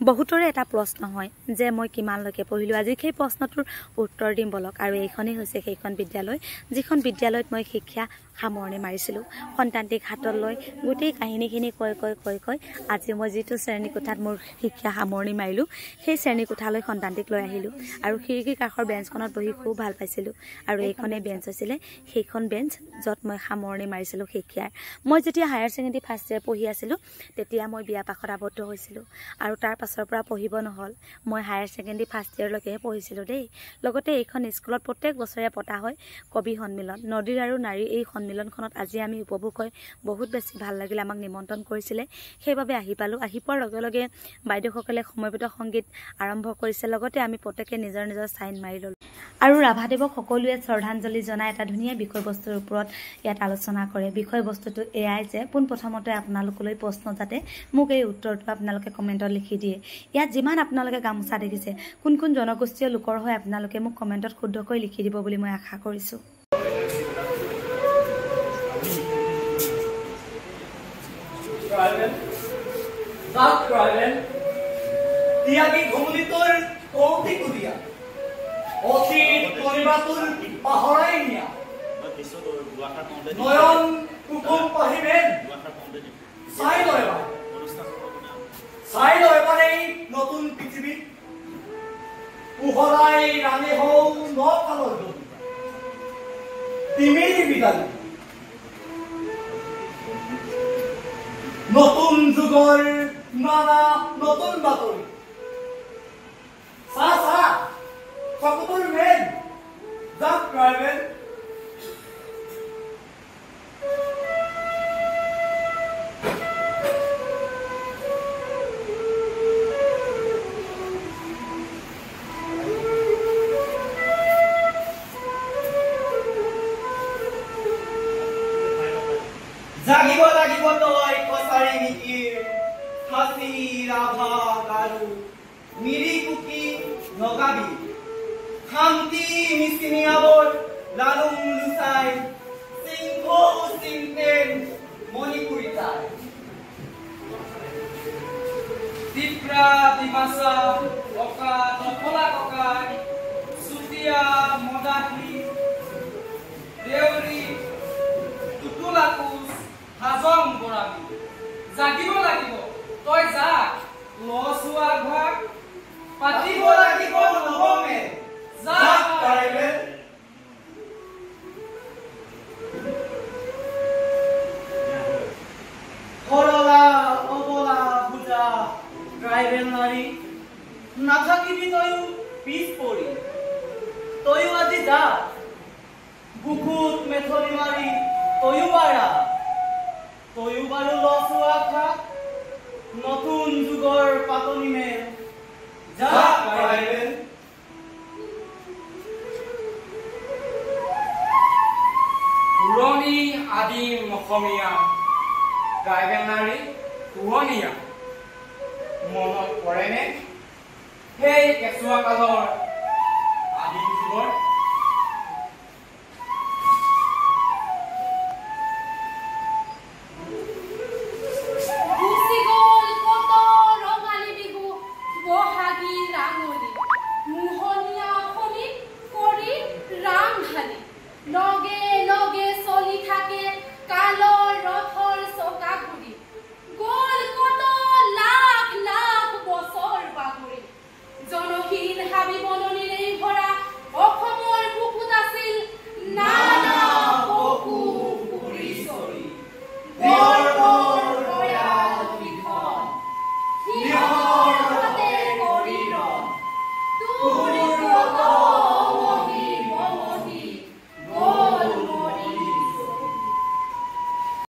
বহুতৰে এটা প্ৰশ্ন হয় যে মই কিমানলৈকে পঢ়িলোঁ। আজি সেই প্ৰশ্নটোৰ উত্তৰ দিম বলক। আৰু এইখনেই হৈছে সেইখন বিদ্যালয় যিখন বিদ্যালয়ত মই শিক্ষা সামৰণি মাৰিছিলোঁ। সন্তানটিক হাতত লৈ গোটেই কাহিনীখিনি কৈ আজি মই যিটো শ্ৰেণীকোঠাত মোৰ শিক্ষা সামৰণি মাৰিলোঁ সেই শ্ৰেণীকোঠালৈ সন্তানটিক লৈ আহিলোঁ। আৰু খিৰিকীৰ কাষৰ বেঞ্চখনত বহি খুব ভাল পাইছিলোঁ। আৰু এইখনেই বেঞ্চ হৈছিলে সেইখন বেঞ্চ য'ত মই সামৰণি মাৰিছিলোঁ শিক্ষাৰ। মই যেতিয়া হায়াৰ ছেকেণ্ডেৰী ফাৰ্ষ্ট ইয়েৰ পঢ়ি আছিলোঁ তেতিয়া মই বিয়া পাশত আবদ্ধ হৈছিলোঁ। আৰু তাৰ পাছৰ পৰা পঢ়িব নহ'ল। মই হায়াৰ ছেকেণ্ডেৰী ফাৰ্ষ্ট ইয়েৰলৈকেহে পঢ়িছিলোঁ দেই। লগতে এইখন স্কুলত প্ৰত্যেক বছৰে পতা হয় কবি সন্মিলন। নদীৰ আৰু নাৰীৰ এই সন্মিলনখনত আজি আমি উপভোগ কৰি বহুত বেছি ভাল লাগিলে। আমাক নিমন্ত্ৰণ কৰিছিলে, সেইবাবে আহি পালোঁ। আহি পোৱাৰ লগে লগে বাইদেউসকলে সমবেত সংগীত আৰম্ভ কৰিছে। লগতে আমি প্ৰত্যেকে নিজৰ নিজৰ চাইন মাৰি ল'লোঁ। আৰু ৰাভাদেৱক সকলোৱে শ্ৰদ্ধাঞ্জলি জনাই এটা ধুনীয়া বিষয়বস্তুৰ ওপৰত ইয়াত আলোচনা কৰে। বিষয়বস্তুটো এয়াই যে পোনপ্ৰথমতে আপোনালোকলৈ প্ৰশ্ন যাতে মোক এই উত্তৰটো আপোনালোকে কমেণ্টত লিখি দিয়ে। ইয়াত যিমান আপোনালোকে গামোচা দেখিছে কোন কোন জনগোষ্ঠীয় লোকৰ হয় আপোনালোকে মোক কমেণ্টত শুদ্ধকৈ লিখি দিব বুলি মই আশা কৰিছোঁ। নতুন পৃথিৱী পোহৰাই ৰাণী হও নকালৰ তিমিৰ বিদায় নতুন যুগৰ নানা নতুন বাতৰি চকুটোৰ মেইন জাক ট্ৰাইবেল জাগিব লাগিব তই কছাৰী মিকিৰ হাসি ৰাভা গাৰু মিৰি কুকি নগাবি শান্তি মিচিমিয়াবৰ লালুং লুচাই সিংহ সিংটেন মণিপুৰী তাই টিপ্ৰা ডিমাচা অকা নফলা ককাই চুতীয়া মদাহী দেউৰী টুটুলাকুচ হাজং বৰাবি জাগিব লাগিব তই যাক লচুৱা ভাগ পাতিব লাগিব নৱমে যাক ট্ৰাইবেল সৰলা অবলা পূজা ট্ৰাইবেল নাৰী নাথাকিবি তয়ো পিছ পৰি তয়ো আজি যা বুকুত মেথলি মাৰি তয়ো পাৰা তয়ো বাৰু লচুৱা খা নতুন যুগৰ পাতনি মেল যাক ট্ৰাইবেল পুৰণি আদিম অসমীয়া ট্ৰাইবেল নাৰী পোহনীয়া মনত পৰেনে সেই কেঁচুৱা কালৰ